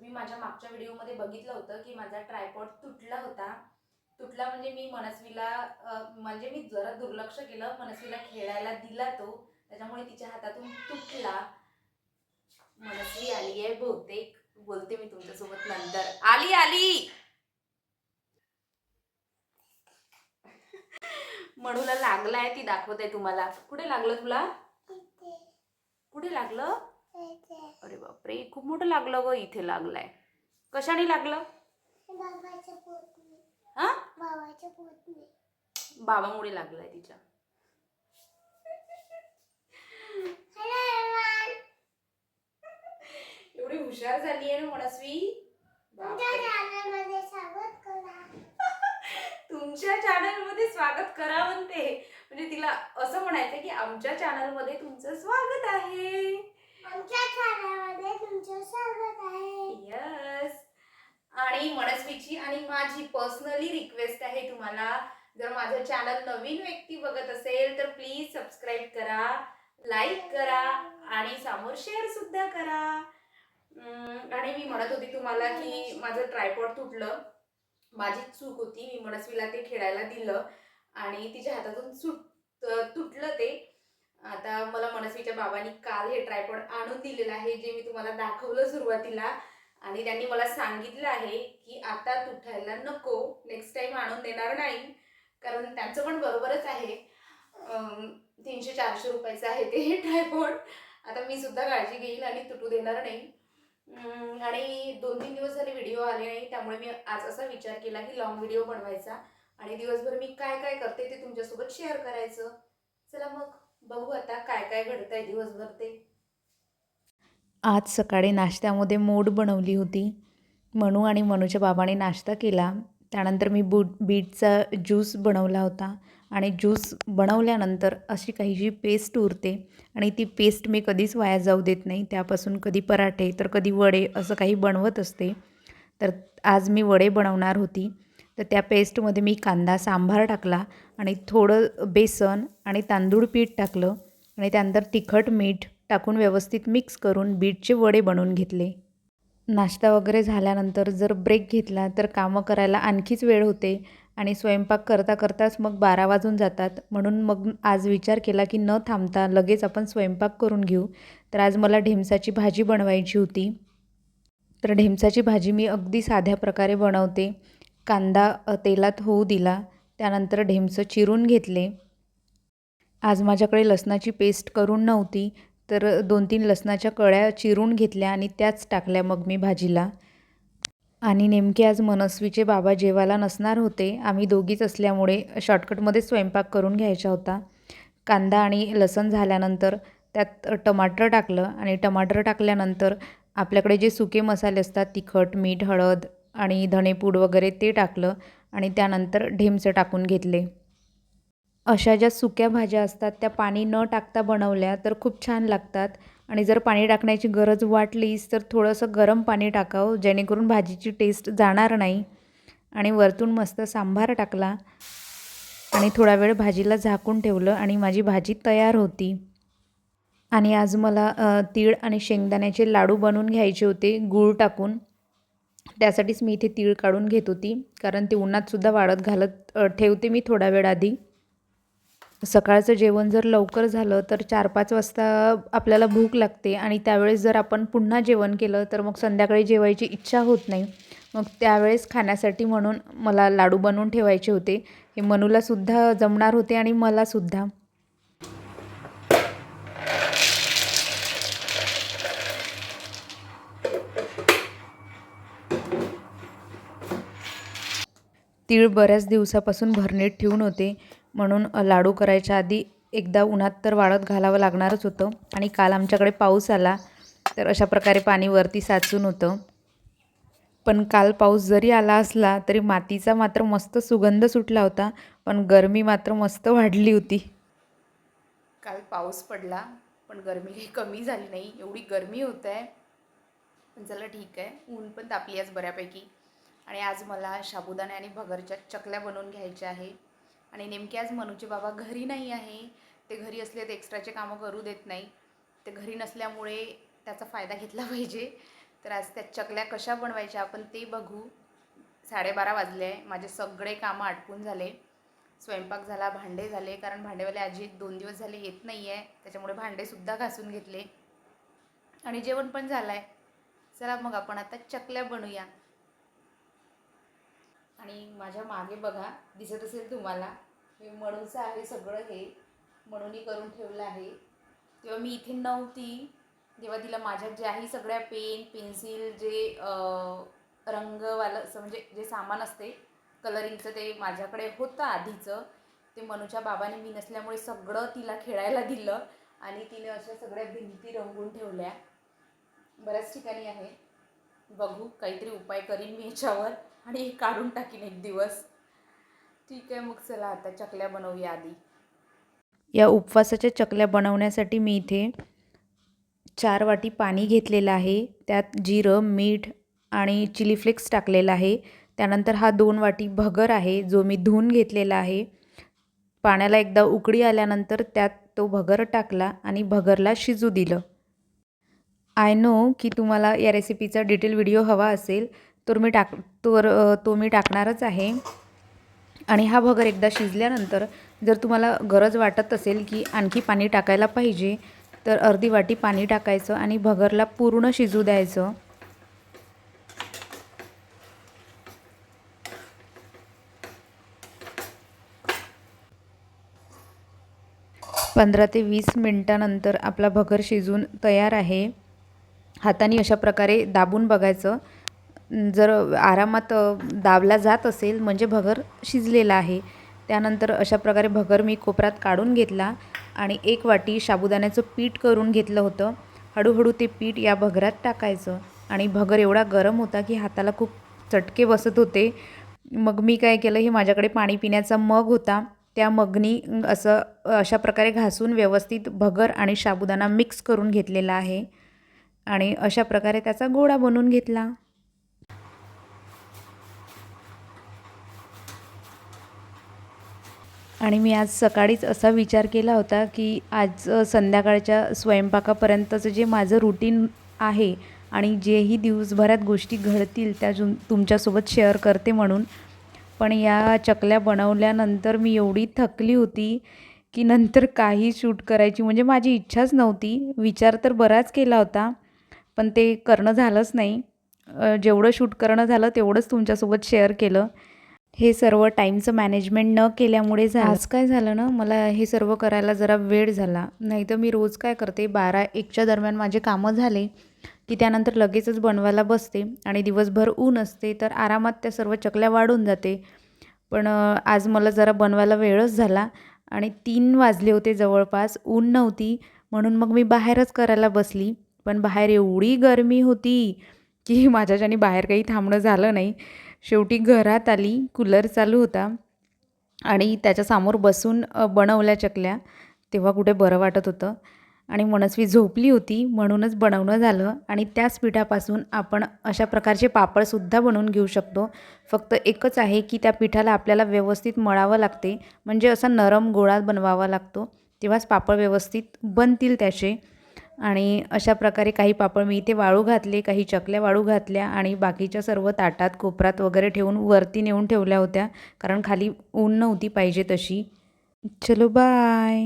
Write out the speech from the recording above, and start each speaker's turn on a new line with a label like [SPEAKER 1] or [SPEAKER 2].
[SPEAKER 1] तुम्ही माझ्या मागच्या व्हिडिओमध्ये बघितलं होतं की माझा ट्रायपॉड तुटला होता. तुटला म्हणजे मी मनस्वीला म्हणजे मी जरा दुर्लक्ष केलं, मनस्वीला खेळायला दिला तो, त्याच्यामुळे तिच्या हातातून तुटला. मनस्वी आली आहे बहुतेक, बोलते मी तुमच्यासोबत नंतर. आली आली म्हणूला लागलाय, ती दाखवते तुम्हाला. कुठे लागलं तुला? कुठे लागलं? अरे बापरे, खूप मोठं लागलं ग. इथे लागलाय. कशाने लागलं? हा, बाबामुळे लागलाय तिच्या. एवढी हुशार झाली आहे ना मनस्वी. तुमच्या चॅनलमध्ये स्वागत करा म्हणते. म्हणजे तिला असं म्हणायचं की आमच्या चॅनलमध्ये तुमचं स्वागत आहे. आमच्या चॅनलमध्ये तुमचं स्वागत आहे. यस. आणि मनस्वीची आणि माझी पर्सनली रिक्वेस्ट आहे तुम्हाला, जर माझं चॅनल नवीन व्यक्ती बघत असेल तर प्लीज सबस्क्राईब करा, लाईक करा आणि समोर शेअर सुद्धा करा. आणि मी म्हणत होती तुम्हाला की माझं ट्रायपॉड तुटलं, माझी चूक होती. मी मनस्वीला ते खेळायला दिलं आणि तिच्या हातातून तुटलं ते. आता मला मनस्वीच्या बाबांनी काल हे ट्रायपॉड आणून दिलेलं आहे, जे मी तुम्हाला दाखवलं सुरुवातीला. आणि त्यांनी मला सांगितलं आहे की आता तुटायला नको, नेक्स्ट टाइम आणून देणार नाही. कारण त्यांचं पण बरोबरच आहे. 300-400 रुपयाचं आहे ते ट्रायपॉड. आता मी सुद्धा काळजी घेईल आणि तुटू देणार नाही. आणि 2-3 दिवस झाले व्हिडिओ आले नाही, त्यामुळे मी आज असा विचार केला की लॉंग व्हिडिओ बनवायचा आणि दिवसभर मी काय काय करते ते तुमच्यासोबत शेअर करायचं. चला मग बघू आता काय काय घडतंय दिवसभर ते.
[SPEAKER 2] आज सकाळी नाश्त्यामध्ये मोड बनवली होती. मनू आणि मनूच्या बाबाने नाश्ता केला. त्यानंतर मी बीटचा ज्यूस बनवला होता आणि ज्यूस बनवल्यानंतर अशी काहीशी पेस्ट उरते आणि ती पेस्ट मी कधीच वाया जाऊ देत नाही. त्यापासून कधी पराठे तर कधी वडे असं काही बनवत असते. तर आज मी वडे बनवणार होती. तर त्या पेस्टमध्ये मी कांदा सांबार टाकला आणि थोडं बेसन आणि तांदूळ पीठ टाकलं आणि त्यानंतर तिखट मीठ टाकून व्यवस्थित मिक्स करून बीटचे वडे बनवून घेतले. नाश्ता वगैरे झाल्यानंतर जर ब्रेक घेतला तर कामं करायला आणखीच वेळ होते आणि स्वयंपाक करता करताच मग 12 वाजून जातात. म्हणून मग आज विचार केला की न थांबता लगेच आपण स्वयंपाक करून घेऊ. तर आज मला ढेमसाची भाजी बनवायची होती. तर ढेमसाची भाजी मी अगदी साध्या प्रकारे बनवते. कांदा तेलात होऊ दिला, त्यानंतर ढेमसं चिरून घेतले. आज माझ्याकडे लसणाची पेस्ट करून नव्हती, तर 2-3 लसणाच्या कळ्या चिरून घेतल्या आणि त्याच टाकल्या मग मी भाजीला. आणि नेमके आज मनस्वीचे बाबा जेवायला नसणार होते. आम्ही दोघीच असल्यामुळे शॉर्टकटमध्ये स्वयंपाक करून घ्यायचा होता. कांदा आणि लसण झाल्यानंतर त्यात टमाटर टाकलं आणि टमाटर टाकल्यानंतर आपल्याकडे जे सुके मसाले असतात, तिखट, मीठ, हळद आणि धणेपूड वगैरे ते टाकलं आणि त्यानंतर ढेमसं टाकून घेतले. अशा ज्या सुक्या भाज्या असतात त्या पाणी न टाकता बनवल्या तर खूप छान लागतात. आणि जर पाणी टाकण्याची गरज वाटलीच तर थोडंसं गरम पाणी टाकावं, जेणेकरून भाजीची टेस्ट जाणार नाही. आणि वरतून मस्त सांबार टाकला आणि थोडा वेळ भाजीला झाकून ठेवलं आणि माझी भाजी तयार होती. आणि आज मला तीळ आणि शेंगदाण्याचे लाडू बनवून घ्यायचे होते गूळ टाकून. त्यासाठीच मी इथे तीळ काढून घेत होती, कारण ते उन्हातसुद्धा वाळत घालत ठेवते मी थोडा वेळ आधी. सकाळचं जेवण जर लवकर झालं तर 4-5 वाजता आपल्याला भूक लागते आणि त्यावेळेस जर आपण पुन्हा जेवण केलं तर मग संध्याकाळी जेवायची इच्छा होत नाही. मग त्यावेळेस खाण्यासाठी म्हणून मला लाडू बनवून ठेवायचे होते. हे मनूलासुद्धा जमणार होते आणि मलासुद्धा. तीळ बऱ्याच दिवसापासून भरणीत ठेवून होते, म्हणून लाडू करायच्या आधी एकदा उन्हात तर वाळत घालावं लागणारच होतं. आणि काल आमच्याकडे पाऊस आला, तर अशा प्रकारे पाणी वरती साचून होतं. पण काल पाऊस जरी आला असला तरी मातीचा मात्र मस्त सुगंध सुटला होता, पण गरमी मात्र मस्त वाढली होती.
[SPEAKER 1] काल पाऊस पडला पण गरमी काही कमी झाली नाही, एवढी गरमी होत आहे. पण चला ठीक आहे, ऊन पण तापली आज बऱ्यापैकी. आणि आज मला साबुदाणे आणि भगरच्या चकल्या बनवून घ्यायच्या आहे. आणि नेमके आज मनूचे बाबा घरी नाही आहे. ते घरी असले तर एक्स्ट्राचे कामं करू देत नाही. ते घरी नसल्यामुळे त्याचा फायदा घेतला पाहिजे.
[SPEAKER 2] तर आज त्या चकल्या कशा बनवायच्या आपण ते बघू. 12:30 वाजले आहे. माझे सगळे कामं आटपून झाले. स्वयंपाक झाला, भांडे झाले, कारण भांडेवाले आजी 2 दिवस झाले येत नाही आहे, त्याच्यामुळे भांडेसुद्धा घासून घेतले आणि जेवण पण झालं आहे. चला मग आपण आता चकल्या बनवूया. आणि माझ्या मागे बघा, दिसत असेल तुम्हाला, हे मणूचं आहे सगळं. हे मणूनी करून ठेवलं आहे. तेव्हा मी इथे नव्हती, तेव्हा तिला माझ्या ज्याही सगळ्या पेन पेन्सिल जे रंगवालं असं म्हणजे जे सामान असते कलरिंगचं ते माझ्याकडे होतं आधीचं. ते मनूच्या बाबाने मी नसल्यामुळे सगळं तिला खेळायला दिलं आणि तिने अशा सगळ्या भिंती रंगून ठेवल्या. बऱ्याच ठिकाणी आहे. बघू, काहीतरी उपाय करीन मी याच्यावर आणि हे काढून टाकीन एक दिवस. ठीक आहे, मग चला आता चकल्या बनवूया. आधी या उपवासाच्या चकल्या बनवण्यासाठी मी इथे 4 वाटी पाणी घेतलेलं आहे. त्यात जिरं, मीठ आणि चिली फ्लेक्स टाकलेला आहे. त्यानंतर हा 2 वाटी भगर आहे जो मी धुवून घेतलेला आहे. पाण्याला एकदा उकळी आल्यानंतर त्यात तो भगर टाकला आणि भगरला शिजू दिलं. आय नो की तुम्हाला या रेसिपीचा डिटेल व्हिडिओ हवा असेल तर तो मी टाकणारच आहे. आणि हा भगर एकदा शिजल्यानंतर जर तुम्हाला गरज वाटत असेल की आणखी पाणी टाकायला पाहिजे तर अर्धी वाटी पाणी टाकायचं आणि भगरला पूर्ण शिजू द्यायचं. पंधरा ते 20 मिनिटानंतर आपला भगर शिजून तयार आहे. हाताने अशा प्रकारे दाबून बघायचं. जर आरामात दाबला जात असेल म्हणजे भगर शिजलेला आहे. त्यानंतर अशा प्रकारे भगर मी कोपऱ्यात काढून घेतला आणि 1 वाटी साबुदाण्याचं पीठ करून घेतलं होतं. हळूहळू ते पीठ या भगरात टाकायचं आणि भगर एवढा गरम होता की हाताला खूप चटके बसत होते. मग मी काय केलं, हे माझ्याकडे पाणी पिण्याचा मग होता, त्या मगनी अशा प्रकारे घासून व्यवस्थित भगर आणि साबुदाणा मिक्स करून घेतलेला आहे आणि अशा प्रकारे त्याचा गोळा बनवून घेतला. आणि मी आज सकाळीच असा विचार केला होता की आज संध्याकाळच्या स्वयंपाकापर्यंतचं जे माझं रुटीन आहे आणि जेही दिवसभरात गोष्टी घडतील त्या तुमच्यासोबत शेअर करते म्हणून. पण या चकल्या बनवल्यानंतर मी एवढी थकली होती की नंतर काही शूट करायची म्हणजे माझी इच्छाच नव्हती. विचार तर बराच केला होता पण ते करणं झालंच नाही. जेवढं शूट करणं झालं तेवढंच तुमच्यासोबत शेअर केलं. हे सर्व टाईमचं मॅनेजमेंट न केल्यामुळे झालं. आज काय झालं ना, मला हे सर्व करायला जरा वेळ झाला. नाही तर मी रोज काय करते, 12-1च्या दरम्यान माझे कामं झाले की त्यानंतर लगेचच बनवायला बसते आणि दिवसभर ऊन असते तर आरामात त्या सर्व चकल्या वाढून जाते. पण आज मला जरा बनवायला वेळच झाला आणि 3 वाजले होते जवळपास. ऊन नव्हती म्हणून मग मी बाहेरच करायला बसली. पण बाहेर एवढी गरमी होती की माझ्याच्याने बाहेर काही थांबणं झालं नाही. शेवटी घरात आली, कूलर चालू होता आणि त्याच्यासमोर बसून बनवल्या चकल्या. तेव्हा कुठे बरं वाटत होतं आणि मनस्वी झोपली होती म्हणूनच बनवणं झालं. आणि त्याच पिठापासून आपण अशा प्रकारचे पापडसुद्धा बनवून घेऊ शकतो. फक्त एकच आहे की त्या पिठाला आपल्याला व्यवस्थित मळावं लागते, म्हणजे असा नरम गोळा बनवावा लागतो, तेव्हाच पापड व्यवस्थित बनतील त्याचे. आणि अशा प्रकारे काही पापड मी इथे वाळू घातले, काही चकल्या वाळू घातल्या आणि बाकीच्या सर्व ताटात कोपऱ्यात वगैरे ठेवून वरती नेऊन ठेवल्या होत्या, कारण खाली ऊन नव्हती पाहिजे तशी. चलो बाय.